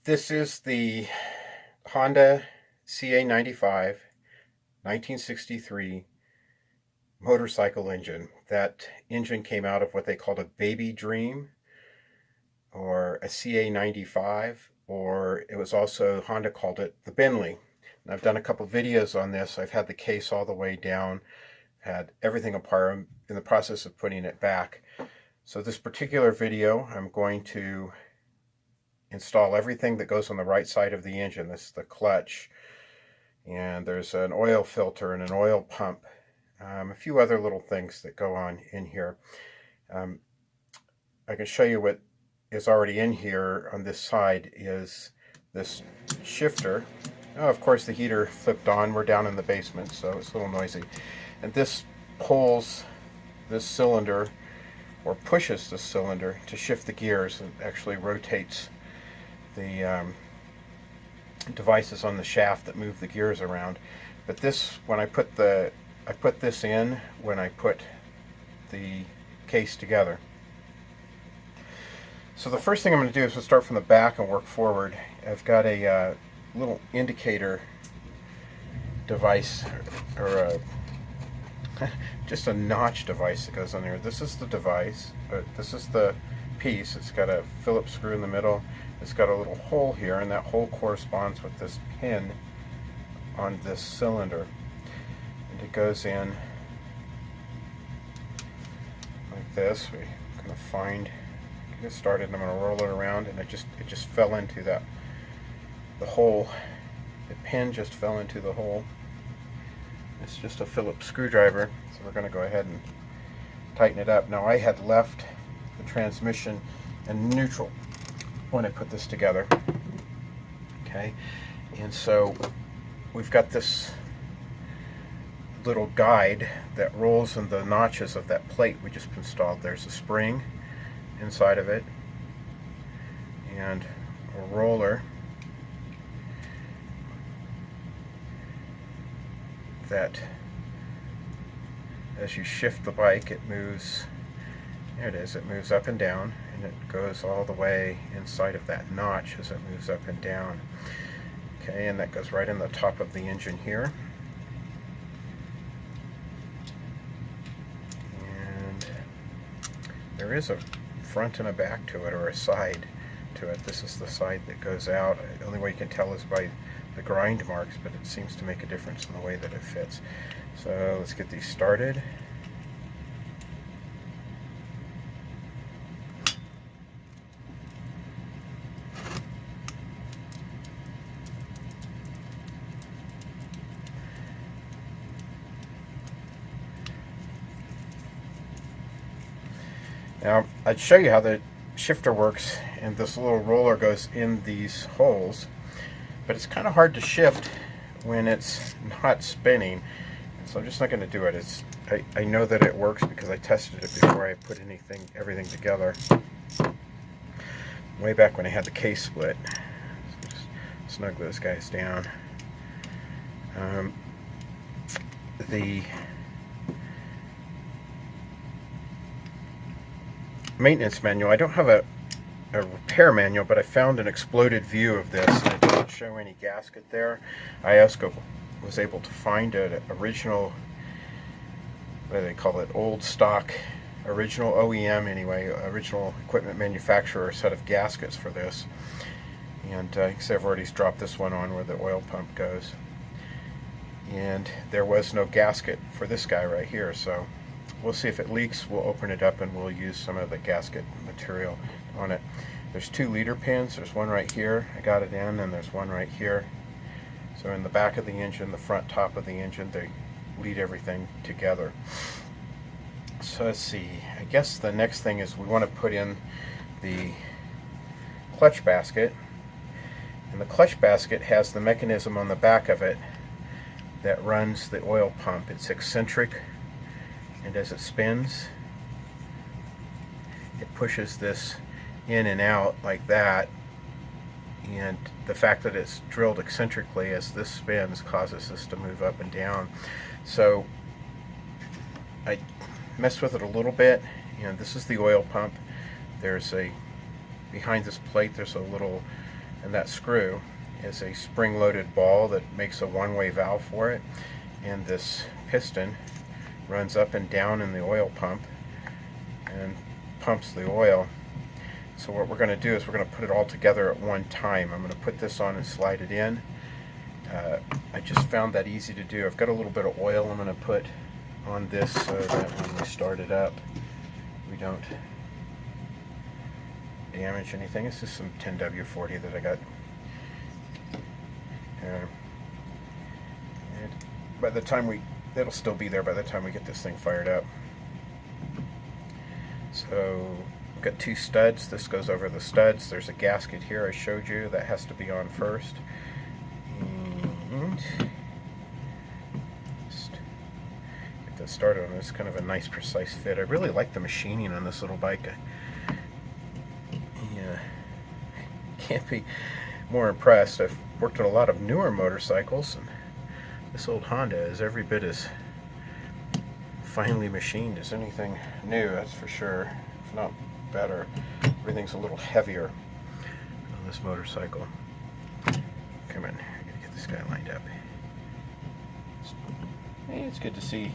This is the Honda CA95 1963 motorcycle engine. That engine came out of what they called a baby dream, or a CA95, or it was also, Honda called it the Bentley. And I've done a couple videos on this. I've had the case all the way down, had everything apart. I'm in the process of putting it back. So this particular video, I'm going to install everything that goes on the right side of the engine. This is the clutch, and there's an oil filter and an oil pump, a few other little things that go on in here. I can show you what is already in here. On this side is this shifter. Oh, of course the heater flipped on. We're down in the basement, so it's a little noisy. And this pulls this cylinder, or pushes the cylinder to shift the gears. It actually rotates the devices on the shaft that move the gears around. But this, when I put this in when I put the case together. So the first thing I'm going to do is we'll start from the back and work forward. I've got a little indicator device, or just a notch device that goes on there. This is the device, but this is the piece. It's got a Phillips screw in the middle. It's got a little hole here, and that hole corresponds with this pin on this cylinder. And it goes in like this. We kind of get it started, and I'm going to roll it around, and it just fell into the hole. The pin just fell into the hole. It's just a Phillips screwdriver, so we're going to go ahead and tighten it up. Now, I had left the transmission in neutral when I put this together. Okay, and so we've got this little guide that rolls in the notches of that plate we just installed. There's a spring inside of it and a roller that, as you shift the bike, it moves. There it is. It moves up and down, and it goes all the way inside of that notch as it moves up and down. Okay, and that goes right in the top of the engine here. And there is a front and a back to it, or a side to it. This is the side that goes out. The only way you can tell is by the grind marks, but it seems to make a difference in the way that it fits. So let's get these started. Now, I'd show you how the shifter works, and this little roller goes in these holes, but it's kind of hard to shift when it's not spinning, so I'm just not going to do it. I know that it works because I tested it before I put everything together, way back when I had the case split. So just snug those guys down. The maintenance manual, I don't have a repair manual, but I found an exploded view of this, and it doesn't show any gasket there. I also was able to find an original, what do they call it, old stock, original OEM anyway, original equipment manufacturer set of gaskets for this. And I've already dropped this one on where the oil pump goes. And there was no gasket for this guy right here, so we'll see if it leaks. We'll open it up and we'll use some of the gasket material on it. There's 2 leader pins. There's one right here. I got it in, and there's one right here. So in the back of the engine, the front top of the engine, they lead everything together. So let's see. I guess the next thing is we want to put in the clutch basket. And the clutch basket has the mechanism on the back of it that runs the oil pump. It's eccentric, and as it spins, it pushes this in and out like that, and the fact that it's drilled eccentrically as this spins causes this to move up and down. So I messed with it a little bit, and this is the oil pump. There's behind this plate, there's a little and that screw is a spring-loaded ball that makes a one-way valve for it, and this piston runs up and down in the oil pump and pumps the oil. So what we're going to do is we're going to put it all together at one time. I'm going to put this on and slide it in. I just found that easy to do. I've got a little bit of oil I'm going to put on this so that when we start it up we don't damage anything. This is some 10W40 that I got. And by the time it'll still be there by the time we get this thing fired up. So we've got two studs. This goes over the studs. There's a gasket here I showed you that has to be on first. And just get that started on this. Kind of a nice precise fit. I really like the machining on this little bike. Yeah, can't be more impressed. I've worked on a lot of newer motorcycles, and this old Honda is every bit as finely machined as anything new, that's for sure, if not better. Everything's a little heavier on this motorcycle. Come on, I gotta get this guy lined up. Hey, it's good to see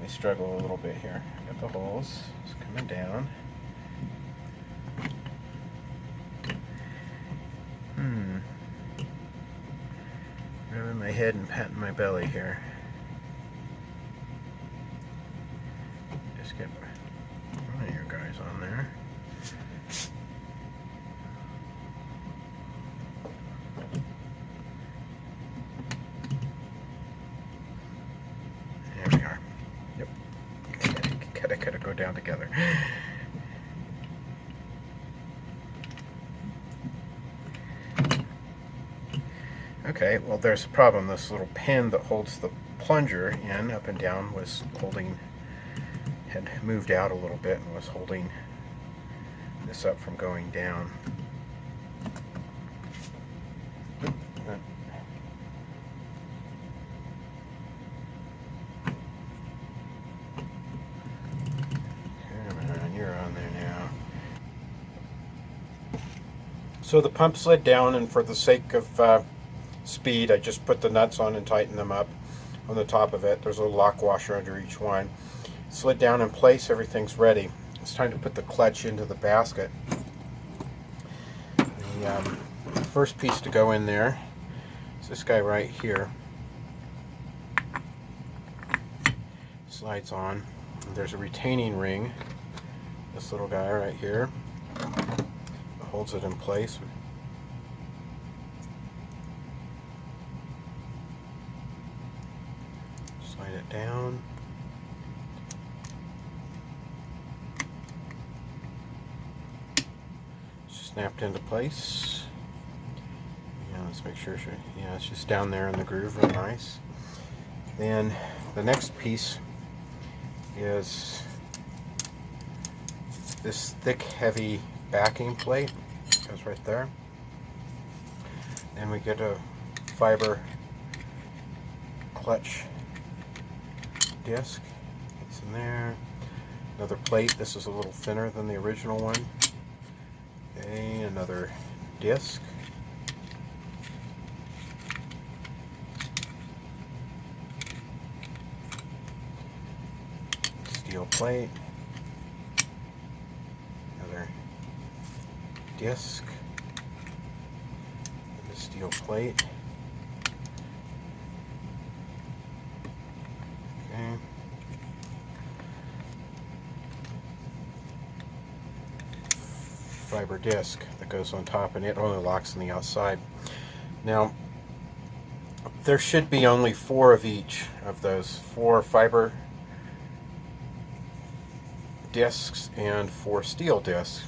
they struggle a little bit here. Got the holes, it's coming down. Rubbing my head and patting my belly here. Just get one of your guys on there. There we are. Yep. Gotta go down together. Okay, well there's a problem. This little pin that holds the plunger in up and down had moved out a little bit and was holding this up from going down. Come on, you're on there now. So the pump slid down, and for the sake of speed, I just put the nuts on and tighten them up on the top of it. There's a little lock washer under each one. Slid down in place, everything's ready. It's time to put the clutch into the basket. The first piece to go in there is this guy right here. Slides on. There's a retaining ring, this little guy right here, holds it in place. Slide it down. Snapped into place. Yeah, let's make sure. Yeah, it's just down there in the groove, real nice. Then the next piece is this thick, heavy backing plate. Goes right there. Then we get a fiber clutch disc. It's in there. Another plate. This is a little thinner than the original one. Okay, another disc. Steel plate. Another disc. The steel plate. Okay. Fiber disc that goes on top, and it only locks on the outside. Now there should be only 4 of each of those, 4 fiber discs and 4 steel discs.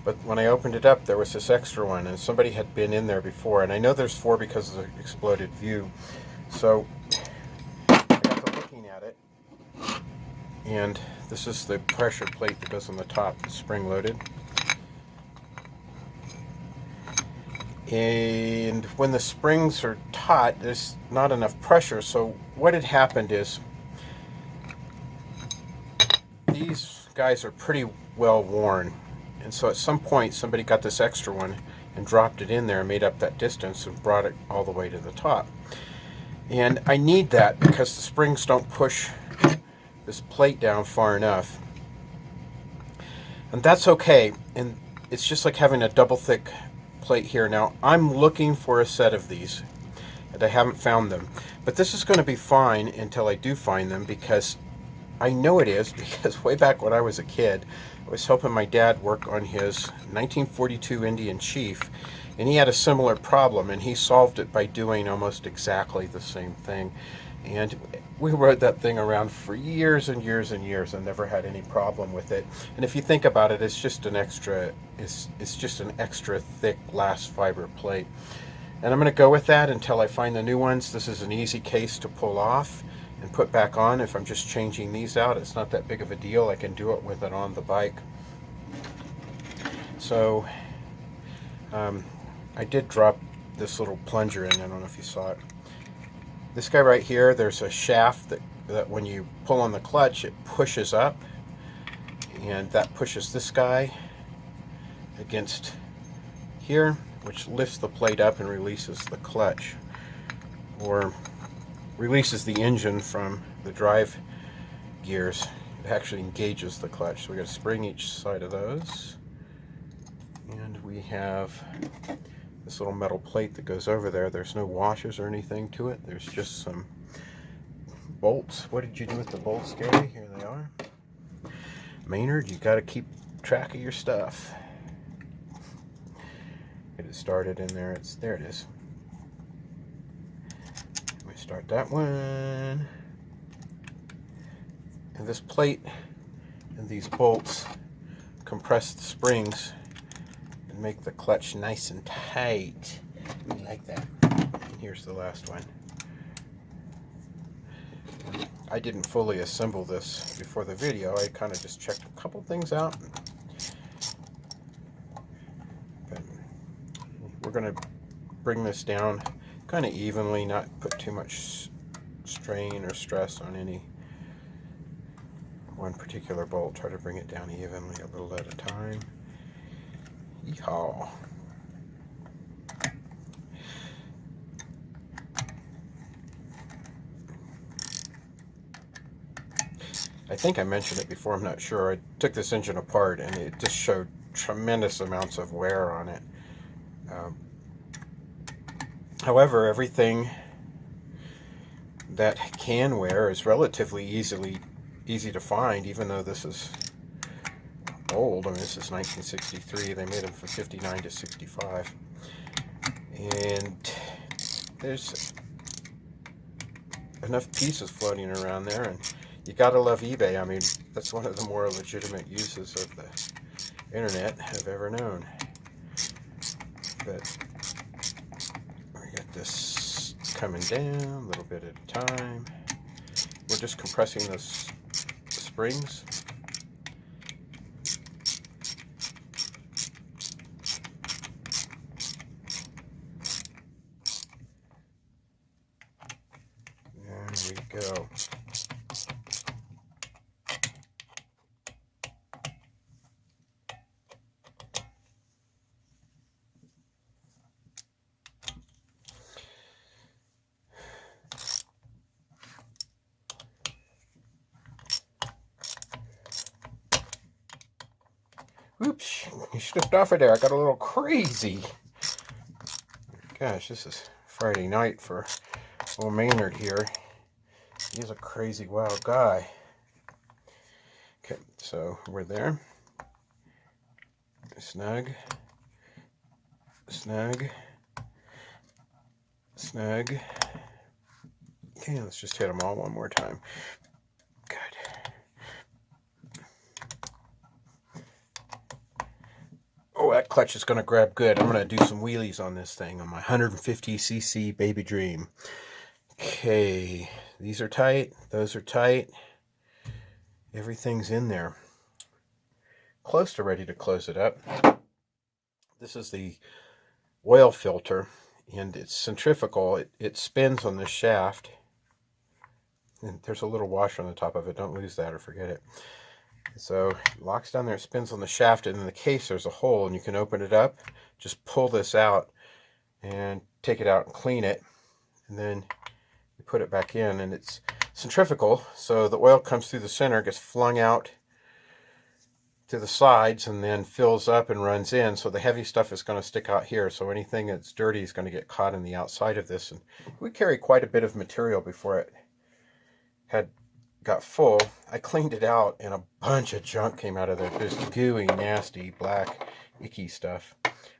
But when I opened it up, there was this extra one, and somebody had been in there before, and I know there's 4 because of the exploded view. So I got to looking at it, and this is the pressure plate that goes on the top, spring loaded. And when the springs are taut, there's not enough pressure. So what had happened is these guys are pretty well worn, and so at some point somebody got this extra one and dropped it in there and made up that distance and brought it all the way to the top. And I need that because the springs don't push this plate down far enough. And that's okay. And it's just like having a double thick plate here. Now, I'm looking for a set of these, and I haven't found them. But this is going to be fine until I do find them, because I know it is, because way back when I was a kid, I was helping my dad work on his 1942 Indian Chief, and he had a similar problem, and he solved it by doing almost exactly the same thing. And we rode that thing around for years and years and years and never had any problem with it. And if you think about it, it's just an extra, it's just an extra thick glass fiber plate. And I'm going to go with that until I find the new ones. This is an easy case to pull off and put back on. If I'm just changing these out, it's not that big of a deal. I can do it with it on the bike. So I did drop this little plunger in. I don't know if you saw it. This guy right here, there's a shaft that when you pull on the clutch, it pushes up, and that pushes this guy against here, which lifts the plate up and releases the clutch, or releases the engine from the drive gears. It actually engages the clutch. So we got a spring each side of those, and we have this little metal plate that goes over there. There's no washers or anything to it. There's just some bolts. What did you do with the bolts, Gary? Here they are. Maynard, you got to keep track of your stuff. Get it started in there. There it is. Let me start that one. And this plate and these bolts compress the springs and make the clutch nice and tight. We like that. And here's the last one. I didn't fully assemble this before the video. I kind of just checked a couple things out. But we're going to bring this down kind of evenly, not put too much strain or stress on any one particular bolt. Try to bring it down evenly, a little at a time. Yeehaw. I think I mentioned it before, I'm not sure. I took this engine apart and it just showed tremendous amounts of wear on it. However, everything that can wear is relatively easy to find, even though this is old. I mean, this is 1963. They made them from 59 to 65. And there's enough pieces floating around there, and you gotta love eBay. I mean, that's one of the more legitimate uses of the internet I've ever known. But we got this coming down a little bit at a time. We're just compressing the springs. There we go. Oops, you slipped off of there. I got a little crazy. Gosh, this is Friday night for old Maynard here. He's a crazy wild guy. Okay, so we're there. Snug. Snug. Snug. Okay, let's just hit them all one more time. Good. Oh, that clutch is going to grab good. I'm going to do some wheelies on this thing on my 150cc Baby Dream. Okay, these are tight. Those are tight. Everything's in there. Close to ready to close it up. This is the oil filter, and it's centrifugal. It spins on this shaft. And there's a little washer on the top of it. Don't lose that or forget it. So it locks down there, it spins on the shaft, and in the case there's a hole, and you can open it up, just pull this out, and take it out and clean it, and then you put it back in, and it's centrifugal, so the oil comes through the center, gets flung out to the sides, and then fills up and runs in, so the heavy stuff is going to stick out here, so anything that's dirty is going to get caught in the outside of this. And we carry quite a bit of material before it got full. I cleaned it out, and a bunch of junk came out of there, just gooey, nasty, black, icky stuff.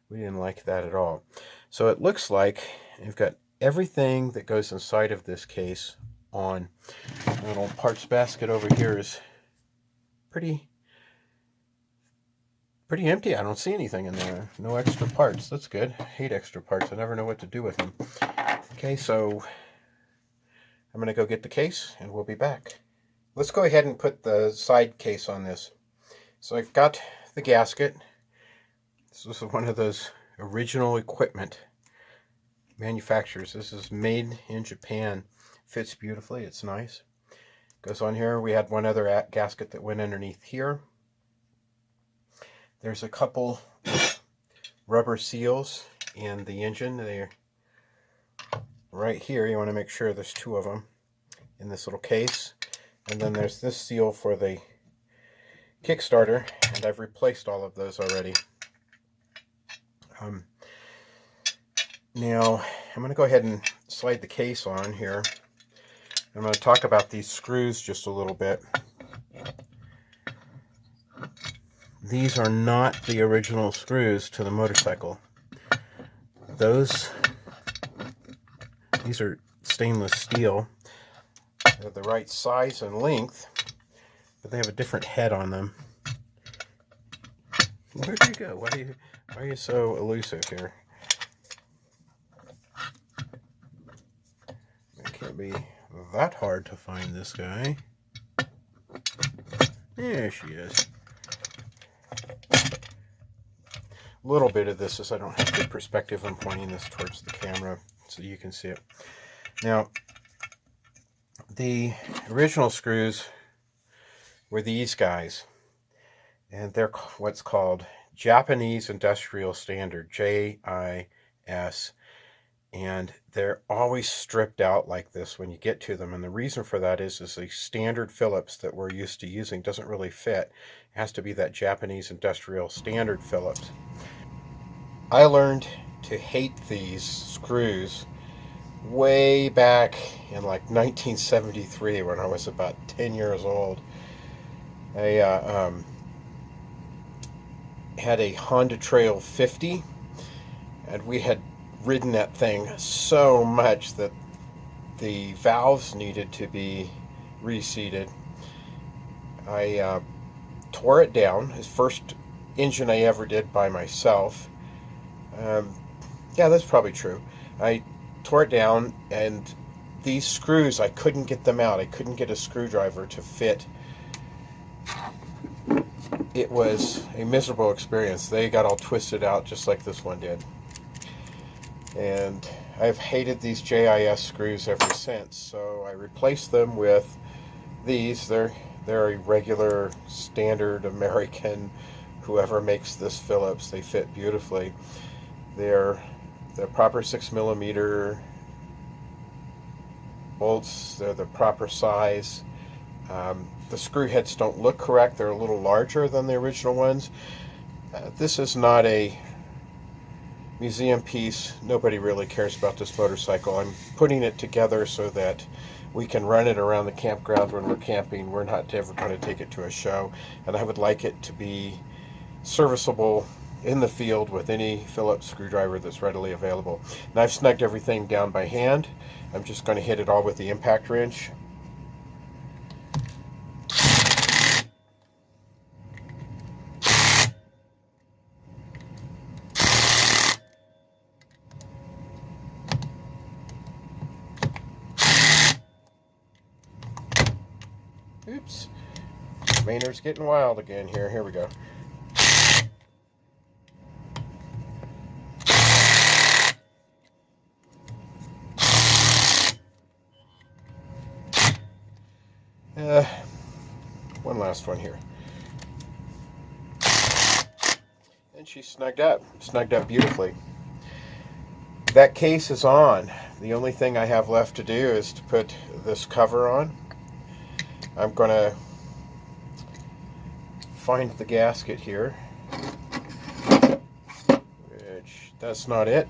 We didn't like that at all. So it looks like you've got everything that goes inside of this case on. The little parts basket over here is pretty empty. I don't see anything in there. No extra parts. That's good. I hate extra parts. I never know what to do with them. Okay, so I'm going to go get the case, and we'll be back. Let's go ahead and put the side case on this. So I've got the gasket. This is one of those original equipment manufacturers. This is made in Japan. Fits beautifully. It's nice. Goes on here. We had one other gasket that went underneath here. There's a couple rubber seals in the engine. They're right here. You want to make sure there's two of them in this little case. And then there's this seal for the Kickstarter, and I've replaced all of those already. Now, I'm going to go ahead and slide the case on here. I'm going to talk about these screws just a little bit. These are not the original screws to the motorcycle. These are stainless steel. They're the right size and length, but they have a different head on them. Where do you go? Why are you so elusive here? It can't be that hard to find this guy. There she is. A little bit of this is I don't have good perspective. I'm pointing this towards the camera so you can see it. Now, the original screws were these guys, and they're what's called Japanese Industrial Standard, JIS, and they're always stripped out like this when you get to them, and the reason for that is the standard Phillips that we're used to using doesn't really fit. It has to be that Japanese Industrial Standard Phillips. I learned to hate these screws way back in like 1973 when I was about 10 years old. I had a Honda Trail 50, and we had ridden that thing so much that the valves needed to be reseated. I tore it down. His first engine I ever did by myself. Yeah, that's probably true. I tore it down, and these screws, I couldn't get them out. I couldn't get a screwdriver to fit. It was a miserable experience. They got all twisted out just like this one did. And I've hated these JIS screws ever since, so I replaced them with these. They're a regular standard American, whoever makes this Phillips. They fit beautifully. They're the proper 6mm bolts. They're the proper size. The screw heads don't look correct. They're a little larger than the original ones. This is not a museum piece. Nobody really cares about this motorcycle. I'm putting it together so that we can run it around the campground when we're camping. We're not ever going to take it to a show, and I would like it to be serviceable in the field with any Phillips screwdriver that's readily available. Now I've snugged everything down by hand. I'm just going to hit it all with the impact wrench. Oops. Maynard's getting wild again here. Here we go. One last one here. And she's snugged up beautifully. That case is on. The only thing I have left to do is to put this cover on. I'm going to find the gasket here, which that's not it.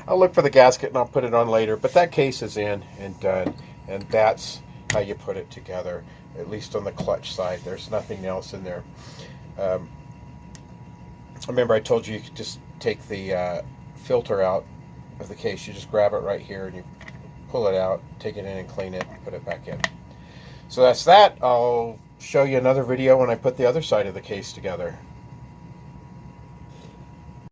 I'll look for the gasket and I'll put it on later, but that case is in and done, and that's how you put it together, at least on the clutch side. There's nothing else in there. Remember I told you could just take the filter out of the case. You just grab it right here and you pull it out, take it in and clean it, and put it back in. So that's that. I'll show you another video when I put the other side of the case together.